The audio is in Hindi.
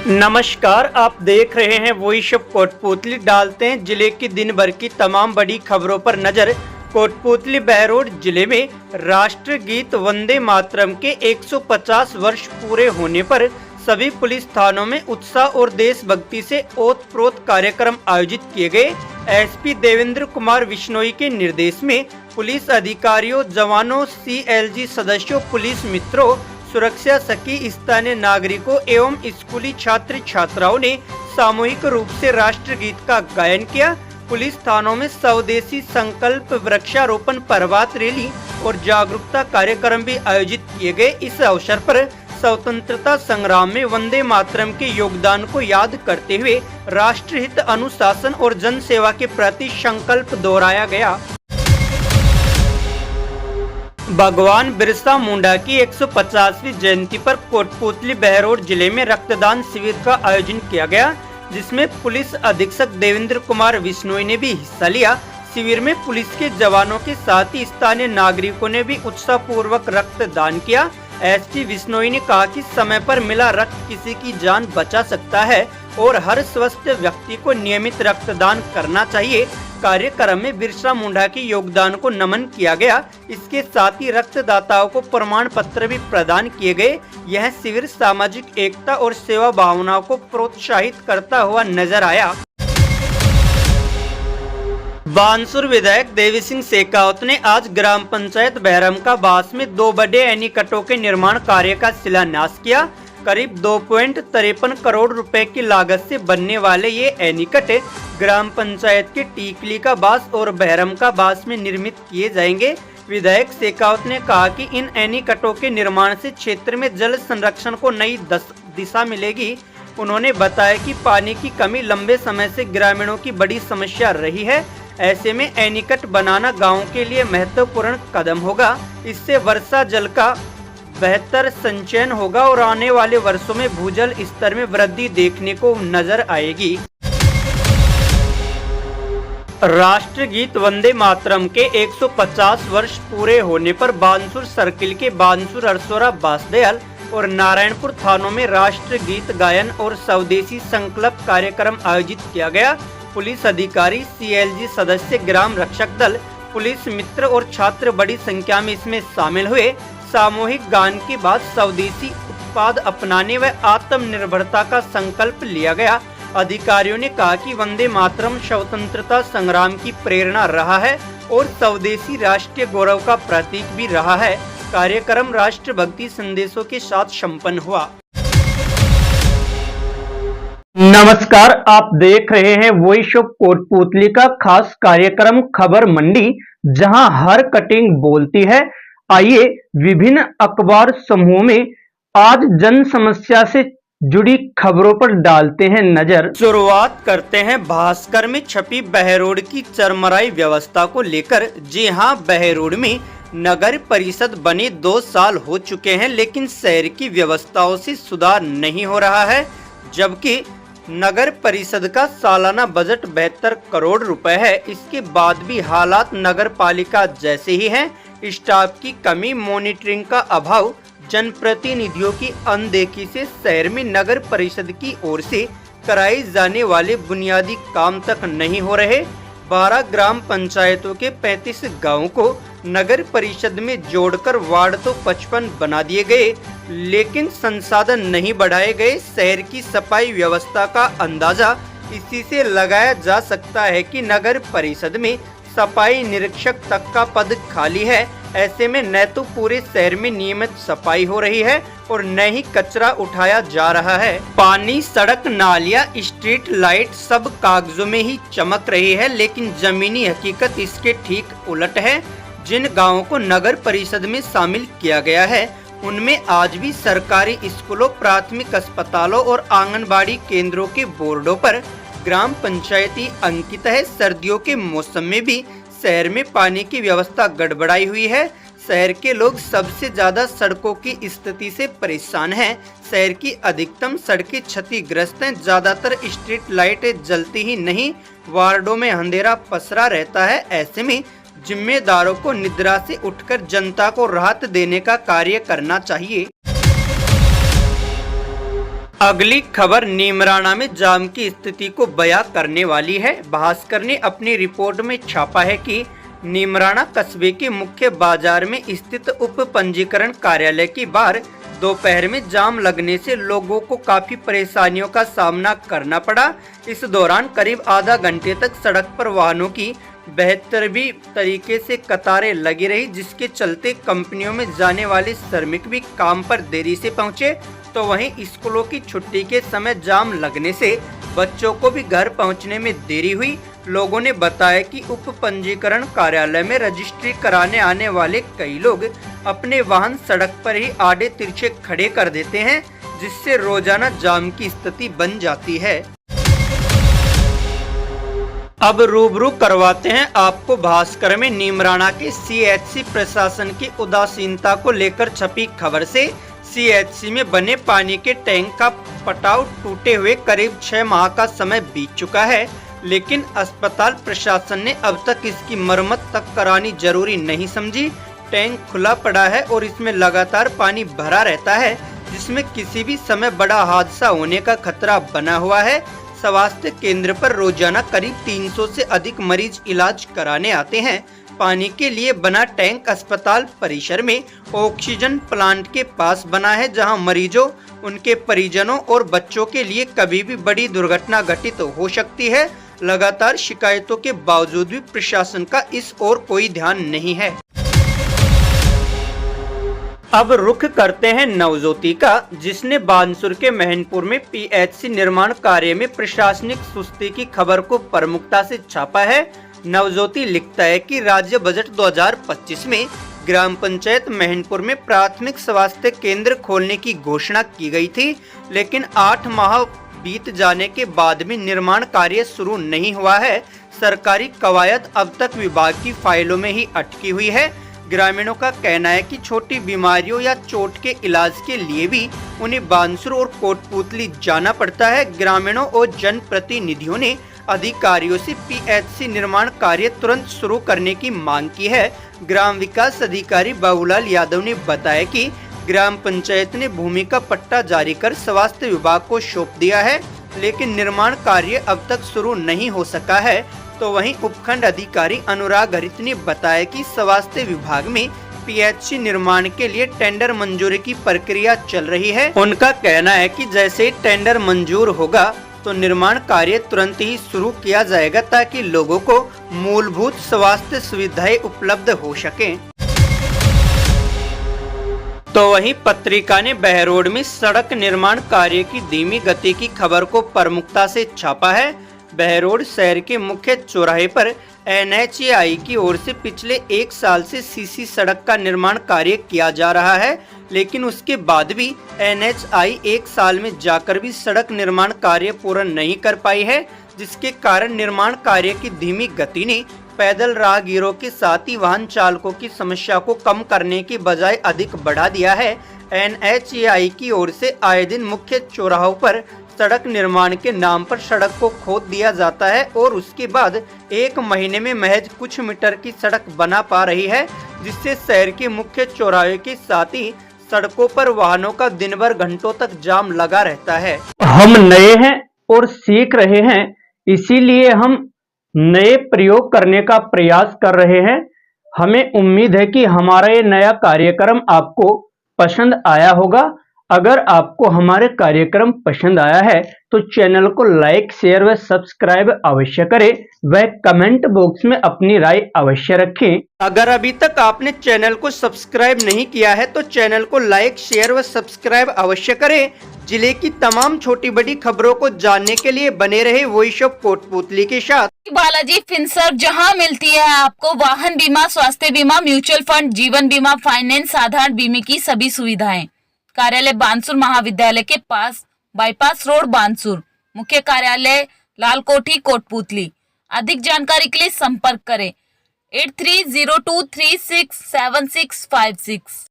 नमस्कार, आप देख रहे हैं वॉइस ऑफ कोटपूतली। डालते हैं जिले की दिन भर की तमाम बड़ी खबरों पर नजर। कोटपूतली बहरोड जिले में राष्ट्रगीत वंदे मातरम के 150 वर्ष पूरे होने पर सभी पुलिस थानों में उत्साह और देशभक्ति से ओतप्रोत कार्यक्रम आयोजित किए गए। एसपी देवेंद्र कुमार बिश्नोई के निर्देश में पुलिस अधिकारियों, जवानों, सीएलजी सदस्यों, पुलिस मित्रों, सुरक्षा सखी, स्थानीय नागरिकों एवं स्कूली छात्र छात्राओं ने सामूहिक रूप से राष्ट्रगीत का गायन किया। पुलिस थानों में स्वदेशी संकल्प, वृक्षारोपण, प्रभात रैली और जागरूकता कार्यक्रम भी आयोजित किए गए। इस अवसर पर स्वतंत्रता संग्राम में वंदे मातरम के योगदान को याद करते हुए राष्ट्रहित, अनुशासन और जन सेवा के प्रति संकल्प दोहराया गया। भगवान बिरसा मुंडा की 150वीं जयंती पर कोटपूतली बहरोड जिले में रक्तदान शिविर का आयोजन किया गया, जिसमें पुलिस अधीक्षक देवेंद्र कुमार बिश्नोई ने भी हिस्सा लिया। शिविर में पुलिस के जवानों के साथ ही स्थानीय नागरिकों ने भी उत्साहपूर्वक रक्तदान किया। एसपी बिश्नोई ने कहा कि समय पर मिला रक्त किसी की जान बचा सकता है और हर स्वस्थ व्यक्ति को नियमित रक्तदान करना चाहिए। कार्यक्रम में बिरसा मुंडा के योगदान को नमन किया गया। इसके साथ ही रक्तदाताओं को प्रमाण पत्र भी प्रदान किए गए। यह शिविर सामाजिक एकता और सेवा भावनाओं को प्रोत्साहित करता हुआ नजर आया। बानसूर विधायक देवी सिंह शेखावत ने आज ग्राम पंचायत बहरम का बास में 2 बड़े एनीकटों के निर्माण कार्य का शिलान्यास किया। करीब 2.53 करोड़ रुपए की लागत से बनने वाले ये एनीकट ग्राम पंचायत के टीकली का बास और बहरम का बास में निर्मित किए जाएंगे। विधायक शेखावत ने कहा कि इन एनीकटों के निर्माण से क्षेत्र में जल संरक्षण को नई दिशा मिलेगी। उन्होंने बताया कि पानी की कमी लंबे समय से ग्रामीणों की बड़ी समस्या रही है। ऐसे में एनीकट बनाना गाँव के लिए महत्वपूर्ण कदम होगा। इससे वर्षा जल का बेहतर संचयन होगा और आने वाले वर्षों में भूजल स्तर में वृद्धि देखने को नजर आएगी। राष्ट्रगीत वंदे मातरम के 150 वर्ष पूरे होने पर बानसूर सर्किल के बानसूर, अरसोरा, बांसदयाल और नारायणपुर थानों में राष्ट्रगीत गायन और स्वदेशी संकल्प कार्यक्रम आयोजित किया गया। पुलिस अधिकारी, सीएलजी सदस्य, ग्राम रक्षक दल, पुलिस मित्र और छात्र बड़ी संख्या में इसमें शामिल हुए। सामूहिक गान के बाद स्वदेशी उत्पाद अपनाने व आत्मनिर्भरता का संकल्प लिया गया। अधिकारियों ने कहा कि वंदे मातरम स्वतंत्रता संग्राम की प्रेरणा रहा है और स्वदेशी राष्ट्रीय गौरव का प्रतीक भी रहा है। कार्यक्रम राष्ट्रभक्ति संदेशों के साथ संपन्न हुआ। नमस्कार, आप देख रहे हैं वॉइस ऑफ कोटपूतली का खास कार्यक्रम खबर मंडी, जहां हर कटिंग बोलती है। आइए विभिन्न अखबार समूह में आज जन समस्या से जुड़ी खबरों पर डालते हैं नजर। शुरुआत करते हैं भास्कर में छपी बहरोड की चरमराई व्यवस्था को लेकर। जी हां, बहरोड में नगर परिषद बने 2 साल हो चुके हैं, लेकिन शहर की व्यवस्थाओं से सुधार नहीं हो रहा है। जबकि नगर परिषद का सालाना बजट 72 करोड़ रुपए है। इसके बाद भी हालात नगर पालिका जैसे ही हैं। स्टाफ की कमी, मॉनिटरिंग का अभाव, जनप्रतिनिधियों की अनदेखी से शहर में नगर परिषद की ओर से कराए जाने वाले बुनियादी काम तक नहीं हो रहे। 12 ग्राम पंचायतों के 35 गांवों को नगर परिषद में जोड़कर वार्ड तो 55 बना दिए गए, लेकिन संसाधन नहीं बढ़ाए गए। शहर की सफाई व्यवस्था का अंदाजा इसी से लगाया जा सकता है कि नगर परिषद में सफाई निरीक्षक तक का पद खाली है। ऐसे में न तो पूरे शहर में नियमित सफाई हो रही है और न ही कचरा उठाया जा रहा है। पानी, सड़क, नालियां, स्ट्रीट लाइट सब कागजों में ही चमक रही है, लेकिन जमीनी हकीकत इसके ठीक उलट है। जिन गांवों को नगर परिषद में शामिल किया गया है, उनमें आज भी सरकारी स्कूलों, प्राथमिक अस्पतालों और आंगनबाड़ी केंद्रों के बोर्डों पर ग्राम पंचायती अंकित है। सर्दियों के मौसम में भी शहर में पानी की व्यवस्था गड़बड़ाई हुई है। शहर के लोग सबसे ज्यादा सड़कों की स्थिति से परेशान हैं। शहर की अधिकतम सड़कें क्षतिग्रस्त हैं। ज्यादातर स्ट्रीट लाइटें जलती ही नहीं, वार्डों में अंधेरा पसरा रहता है। ऐसे में जिम्मेदारों को निद्रा से उठकर जनता को राहत देने का कार्य करना चाहिए। अगली खबर नीमराणा में जाम की स्थिति को बयां करने वाली है। भास्कर ने अपनी रिपोर्ट में छापा है कि नीमराणा कस्बे के मुख्य बाजार में स्थित उप पंजीकरण कार्यालय के बाहर दोपहर में जाम लगने से लोगों को काफी परेशानियों का सामना करना पड़ा। इस दौरान करीब आधा घंटे तक सड़क पर वाहनों की बेहतरबी तरीके से कतारें लगी रही, जिसके चलते कंपनियों में जाने वाले श्रमिक भी काम पर देरी से पहुंचे। तो वहीं स्कूलों की छुट्टी के समय जाम लगने से बच्चों को भी घर पहुंचने में देरी हुई। लोगों ने बताया कि उप पंजीकरण कार्यालय में रजिस्ट्री कराने आने वाले कई लोग अपने वाहन सड़क पर ही आड़े तिरछे खड़े कर देते हैं, जिससे रोजाना जाम की स्थिति बन जाती है। अब रूबरू करवाते हैं आपको भास्कर में नीमराणा के सीएचसी प्रशासन की उदासीनता को लेकर छपी खबर से। सीएचसी में बने पानी के टैंक का पटाव टूटे हुए करीब 6 माह का समय बीत चुका है, लेकिन अस्पताल प्रशासन ने अब तक इसकी मरम्मत तक करानी जरूरी नहीं समझी। टैंक खुला पड़ा है और इसमें लगातार पानी भरा रहता है, जिसमें किसी भी समय बड़ा हादसा होने का खतरा बना हुआ है। स्वास्थ्य केंद्र पर रोजाना करीब 300 से अधिक मरीज इलाज कराने आते हैं। पानी के लिए बना टैंक अस्पताल परिसर में ऑक्सीजन प्लांट के पास बना है, जहां मरीजों, उनके परिजनों और बच्चों के लिए कभी भी बड़ी दुर्घटना घटित हो सकती है। लगातार शिकायतों के बावजूद भी प्रशासन का इस ओर कोई ध्यान नहीं है। अब रुख करते हैं नवज्योति का, जिसने बानसूर के महनपुर में पीएचसी निर्माण कार्य में प्रशासनिक सुस्ती की खबर को प्रमुखता से छापा है। नवज्योति लिखता है कि राज्य बजट 2025 में ग्राम पंचायत महनपुर में प्राथमिक स्वास्थ्य केंद्र खोलने की घोषणा की गई थी, लेकिन 8 माह बीत जाने के बाद भी निर्माण कार्य शुरू नहीं हुआ है। सरकारी कवायद अब तक विभाग की फाइलों में ही अटकी हुई है। ग्रामीणों का कहना है कि छोटी बीमारियों या चोट के इलाज के लिए भी उन्हें बानसूर और कोटपूतली जाना पड़ता है। ग्रामीणों और जनप्रतिनिधियों ने अधिकारियों से पीएचसी निर्माण कार्य तुरंत शुरू करने की मांग की है। ग्राम विकास अधिकारी बाबूलाल यादव ने बताया कि ग्राम पंचायत ने भूमि का पट्टा जारी कर स्वास्थ्य विभाग को सौंप दिया है, लेकिन निर्माण कार्य अब तक शुरू नहीं हो सका है। तो वहीं उपखंड अधिकारी अनुराग हरित ने बताया कि स्वास्थ्य विभाग में पीएचसी निर्माण के लिए टेंडर मंजूरी की प्रक्रिया चल रही है। उनका कहना है कि जैसे ही टेंडर मंजूर होगा तो निर्माण कार्य तुरंत ही शुरू किया जाएगा, ताकि लोगों को मूलभूत स्वास्थ्य सुविधाएं उपलब्ध हो सके। तो वहीं पत्रिका ने बहरोड में सड़क निर्माण कार्य की धीमी गति की खबर को प्रमुखता से छापा है। बहरोड शहर के मुख्य चौराहे पर NHAI की ओर से पिछले 1 साल से सीसी सड़क का निर्माण कार्य किया जा रहा है, लेकिन उसके बाद भी NHAI 1 साल में जाकर भी सड़क निर्माण कार्य पूरा नहीं कर पाई है, जिसके कारण निर्माण कार्य की धीमी गति ने पैदल राहगीरों के साथ ही वाहन चालकों की समस्या को कम करने की बजाय अधिक बढ़ा दिया है। NHAI की ओर से आए दिन मुख्य चौराहों पर सड़क निर्माण के नाम पर सड़क को खोद दिया जाता है और उसके बाद 1 महीने में महज कुछ मीटर की सड़क बना पा रही है, जिससे शहर के मुख्य चौराहे के साथ ही सड़कों पर वाहनों का दिन भर घंटों तक जाम लगा रहता है। हम नए हैं और सीख रहे हैं, इसीलिए हम नए प्रयोग करने का प्रयास कर रहे हैं। हमें उम्मीद है कि हमारा ये नया कार्यक्रम आपको पसंद आया होगा। अगर आपको हमारे कार्यक्रम पसंद आया है तो चैनल को लाइक, शेयर व सब्सक्राइब अवश्य करें व कमेंट बॉक्स में अपनी राय अवश्य रखें। अगर अभी तक आपने चैनल को सब्सक्राइब नहीं किया है तो चैनल को लाइक, शेयर व सब्सक्राइब अवश्य करें। जिले की तमाम छोटी बड़ी खबरों को जानने के लिए बने रहे वॉइस ऑफ कोटपूतली के साथ। बालाजी फिनसर्व, जहां मिलती है आपको वाहन बीमा, स्वास्थ्य बीमा, म्यूचुअल फंड, जीवन बीमा, फाइनेंस, साधारण बीमे की सभी सुविधाएं। कार्यालय बानसूर महाविद्यालय के पास, बाईपास रोड बानसूर। मुख्य कार्यालय लालकोठी कोटपूतली। अधिक जानकारी के लिए संपर्क करें 8302367656।